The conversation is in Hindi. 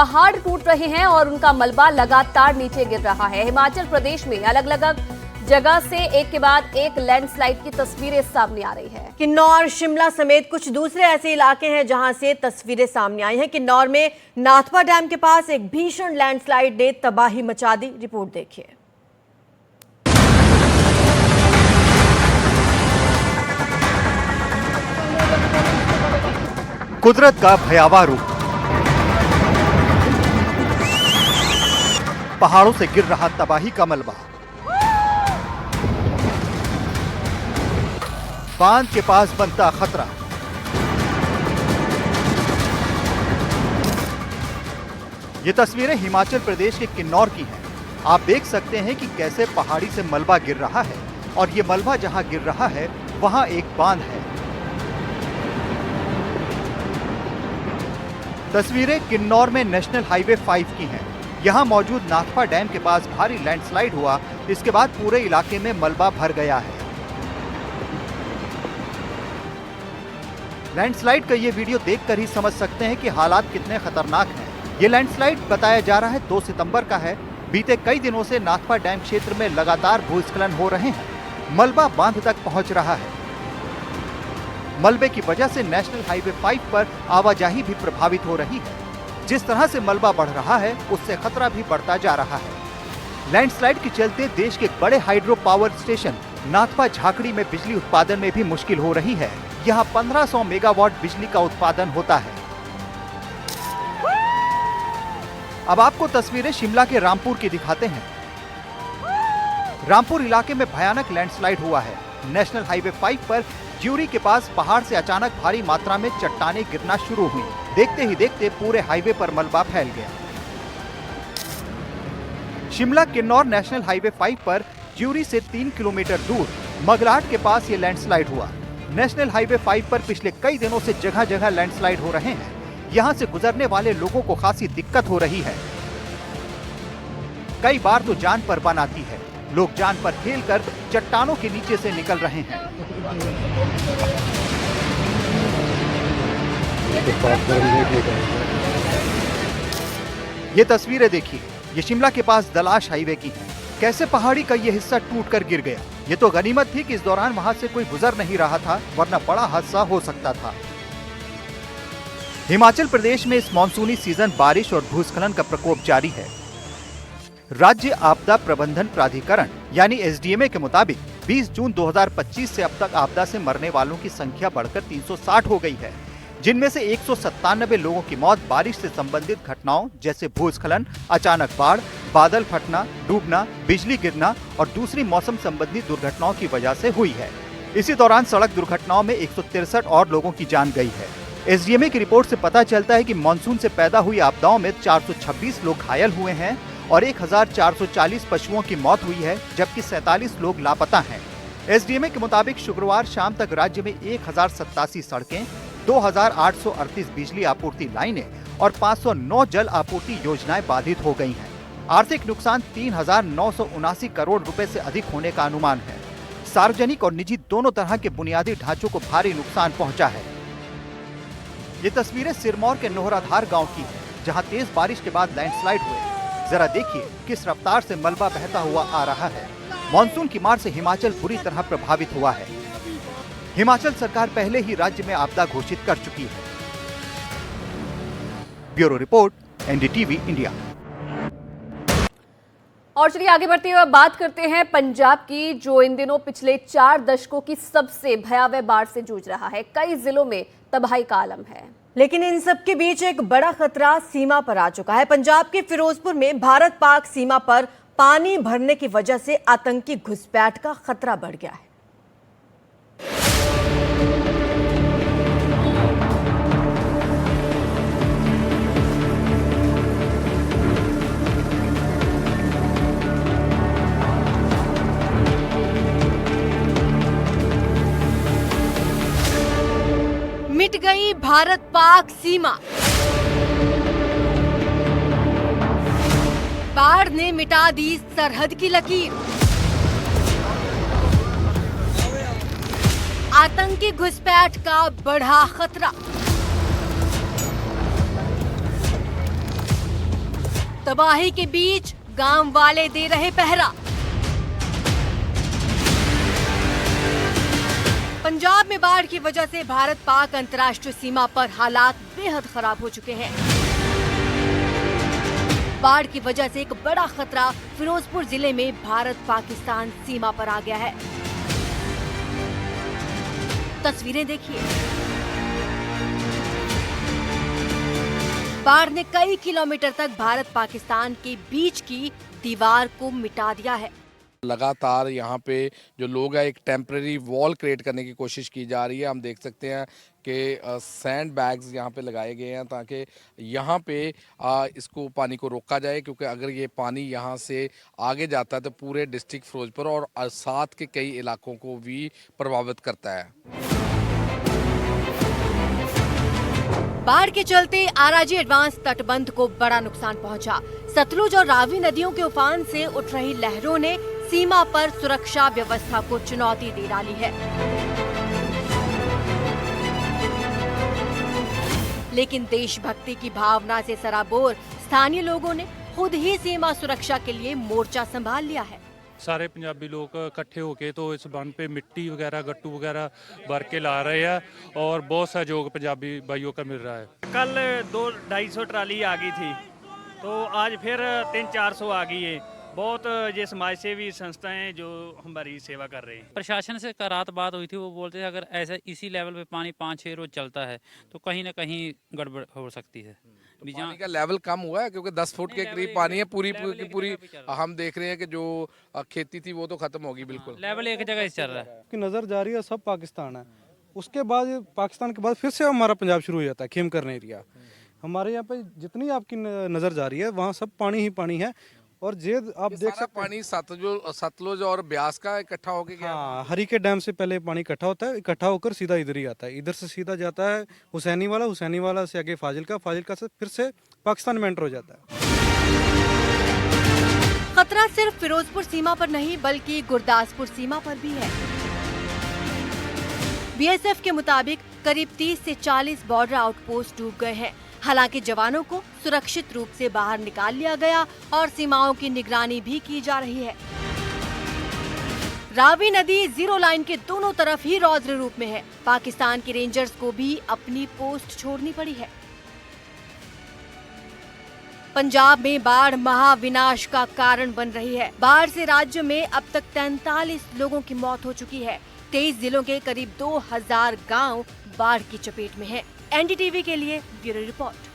पहाड़ टूट रहे हैं और उनका मलबा लगातार नीचे गिर रहा है। हिमाचल प्रदेश में अलग अलग जगह से एक के बाद एक लैंडस्लाइड की तस्वीरें सामने आ रही है। किन्नौर, शिमला समेत कुछ दूसरे ऐसे इलाके हैं जहां से तस्वीरें सामने आई हैं। किन्नौर में नाथपा डैम के पास एक भीषण लैंडस्लाइड ने तबाही मचा दी। रिपोर्ट देखिए। कुदरत का भयावह रूप, पहाड़ों से गिर रहा तबाही का मलबा, बांध के पास बनता खतरा। ये तस्वीरें हिमाचल प्रदेश के किन्नौर की हैं। आप देख सकते हैं कि कैसे पहाड़ी से मलबा गिर रहा है और ये मलबा जहां गिर रहा है वहां एक बांध है। तस्वीरें किन्नौर में नेशनल हाईवे 5 की हैं। यहाँ मौजूद नाथपा डैम के पास भारी लैंडस्लाइड हुआ। इसके बाद पूरे इलाके में मलबा भर गया है। लैंडस्लाइड का ये वीडियो देखकर ही समझ सकते हैं कि हालात कितने खतरनाक हैं। ये लैंडस्लाइड बताया जा रहा है 2 सितंबर का है। बीते कई दिनों से नाथपा डैम क्षेत्र में लगातार भूस्खलन हो रहे हैं। मलबा बांध तक पहुंच रहा है। मलबे की वजह से नेशनल हाईवे 5 पर आवाजाही भी प्रभावित हो रही है। जिस तरह से मलबा बढ़ रहा है उससे खतरा भी बढ़ता जा रहा है। लैंडस्लाइड के चलते देश के बड़े hydro power station Nathpa Jhakri में बिजली उत्पादन में भी मुश्किल हो रही है। यहाँ 1500 मेगावाट बिजली का उत्पादन होता है। अब आपको तस्वीरें शिमला के रामपुर की दिखाते हैं। रामपुर इलाके में भयानक लैंडस्लाइड हुआ है। नेशनल हाईवे 5 पर ज्यूरी के पास पहाड़ से अचानक भारी मात्रा में चट्टानें गिरना शुरू हुई। देखते ही देखते पूरे हाईवे पर मलबा फैल गया। शिमला किन्नौर नेशनल हाईवे 5 पर ज्यूरी से 3 किलोमीटर दूर मगलाट के पास ये लैंडस्लाइड हुआ। नेशनल हाईवे 5 पर पिछले कई दिनों से जगह जगह लैंडस्लाइड हो रहे हैं। यहाँ से गुजरने वाले लोगों को खासी दिक्कत हो रही है। कई बार तो जान पर बन आती है। लोग जान पर खेलकर चट्टानों के नीचे से निकल रहे हैं। ये तस्वीरें देखिए। ये शिमला के पास दलाश हाईवे की है। कैसे पहाड़ी का ये हिस्सा टूटकर गिर गया। ये तो गनीमत थी कि इस दौरान वहां से कोई गुजर नहीं रहा था, वरना बड़ा हादसा हो सकता था। हिमाचल प्रदेश में इस मॉनसूनी सीजन बारिश और भूस्खलन का प्रकोप जारी है। राज्य आपदा प्रबंधन प्राधिकरण यानी एसडीएमए के मुताबिक 20 जून 2025 से अब तक आपदा से मरने वालों की संख्या बढ़कर 360 हो गई है, जिनमें से 197 लोगों की मौत बारिश से संबंधित घटनाओं जैसे भूस्खलन, अचानक बाढ़, बादल फटना, डूबना, बिजली गिरना और दूसरी मौसम संबंधी दुर्घटनाओं की वजह से हुई है। इसी दौरान सड़क दुर्घटनाओं में 163 और लोगों की जान गई है। एसडीएमए की रिपोर्ट से पता चलता है कि मानसून से पैदा हुई आपदाओं में 426 लोग घायल हुए हैं और 1440 पशुओं की मौत हुई है, जबकि 47 लोग लापता हैं। एसडीएमए के मुताबिक शुक्रवार शाम तक राज्य में 1087 सड़कें, 2838 बिजली आपूर्ति लाइनें और 509 जल आपूर्ति योजनाएं बाधित हो गई हैं। आर्थिक नुकसान 3979 करोड़ रुपए से अधिक होने का अनुमान है। सार्वजनिक और निजी दोनों तरह के बुनियादी ढांचों को भारी नुकसान पहुंचा है। ये तस्वीरें सिरमौर के नोहराधार गांव की है, जहां तेज बारिश के बाद लैंडस्लाइड हुए। जरा देखिए किस रफ्तार से मलबा बहता हुआ आ रहा है। मॉनसून की मार से हिमाचल बुरी तरह प्रभावित हुआ है। हिमाचल सरकार पहले ही राज्य में आपदा घोषित कर चुकी है। Bureau report, NDTV India. और चलिए आगे बढ़ते हुए बात करते हैं पंजाब की, जो इन दिनों पिछले 4 दशकों की सबसे भयावह बाढ़ से जूझ रहा है। कई जिलों में तबाही का आलम है, लेकिन इन सब के बीच एक बड़ा खतरा सीमा पर आ चुका है। पंजाब के फिरोजपुर में भारत पाक सीमा पर पानी भरने की वजह से आतंकी घुसपैठ का खतरा बढ़ गया है। मिट गई भारत पाक सीमा। बाढ़ ने मिटा दी सरहद की लकीर। आतंकी घुसपैठ का बढ़ा खतरा। तबाही के बीच गांव वाले दे रहे पहरा। पंजाब में बाढ़ की वजह से भारत पाक अंतर्राष्ट्रीय सीमा पर हालात बेहद खराब हो चुके हैं। बाढ़ की वजह से एक बड़ा खतरा फिरोजपुर जिले में भारत पाकिस्तान सीमा पर आ गया है। तस्वीरें देखिए। बाढ़ ने कई किलोमीटर तक भारत पाकिस्तान के बीच की दीवार को मिटा दिया है। लगातार यहाँ पे जो लोग हैं एक टेम्परेरी वॉल क्रिएट करने की कोशिश की जा रही है। हम देख सकते हैं कि सैंड बैग्स यहाँ पे लगाए गए हैं ताकि यहाँ पे इसको पानी को रोका जाए, क्योंकि अगर ये पानी यहाँ से आगे जाता है तो पूरे डिस्ट्रिक्ट फिरोजपुर और साथ के कई इलाकों को भी प्रभावित करता है। बाढ़ के चलते आराजी एडवांस तटबंध को बड़ा नुकसान पहुंचा। सतलुज और रावी नदियों के उफान से उठ रही लहरों ने सीमा पर सुरक्षा व्यवस्था को चुनौती दे डाली है। लेकिन देशभक्ति की भावना से सराबोर स्थानीय लोगों ने खुद ही सीमा सुरक्षा के लिए मोर्चा संभाल लिया है। सारे पंजाबी लोग इकट्ठे होके तो इस बंद पे मिट्टी वगैरह गट्टू वगैरह भर के ला रहे हैं और बहुत सहयोग पंजाबी भाइयों का मिल रहा है। कल 200-250 ट्राली आ गई थी तो आज फिर 300-400 आ गई है। बहुत ये समाज सेवी संस्थाएं जो हमारी सेवा कर रहे हैं। प्रशासन से रात बात हुई थी, वो बोलते हैं अगर ऐसे इसी लेवल पे पानी 5-6 रोज चलता है तो कहीं ना कहीं गड़बड़ हो सकती है। तो पानी का लेवल कम हुआ है क्योंकि 10 फुट के करीब पानी है। पूरी की पूरी हम देख रहे हैं कि जो खेती थी वो तो खत्म होगी बिल्कुल। लेवल एक जगह से चल रहा है की नज़र जा रही है सब पाकिस्तान है। उसके बाद पाकिस्तान के बाद फिर से हमारा पंजाब शुरू हो जाता है। खेमकरन एरिया हमारे यहाँ पे जितनी आपकी नज़र जा रही है वहाँ सब पानी ही पानी है। और जे आप देख सकते पानी सतलुज और ब्यास का इकट्ठा होके गया। हाँ, हरीके डैम से पहले पानी इकट्ठा होता है, इकट्ठा होकर सीधा इधर ही आता है। इधर से सीधा जाता है हुसैनी वाला से आगे फाजिलका से फिर से पाकिस्तान में एंटर हो जाता है। खतरा सिर्फ फिरोजपुर सीमा पर नहीं बल्कि गुरदासपुर सीमा पर भी है। बीएसएफ के मुताबिक करीब 30 से 40 बॉर्डर आउटपोस्ट डूब गए हैं। हालांकि जवानों को सुरक्षित रूप से बाहर निकाल लिया गया और सीमाओं की निगरानी भी की जा रही है। रावी नदी जीरो लाइन के दोनों तरफ ही रौद्र रूप में है। पाकिस्तान के रेंजर्स को भी अपनी पोस्ट छोड़नी पड़ी है। पंजाब में बाढ़ महाविनाश का कारण बन रही है। बाढ़ से राज्य में अब तक 43 लोगों की मौत हो चुकी है। 23 जिलों के करीब 2000 गांव बाढ़ की चपेट में हैं। एनडीटीवी के लिए ब्यूरो रिपोर्ट।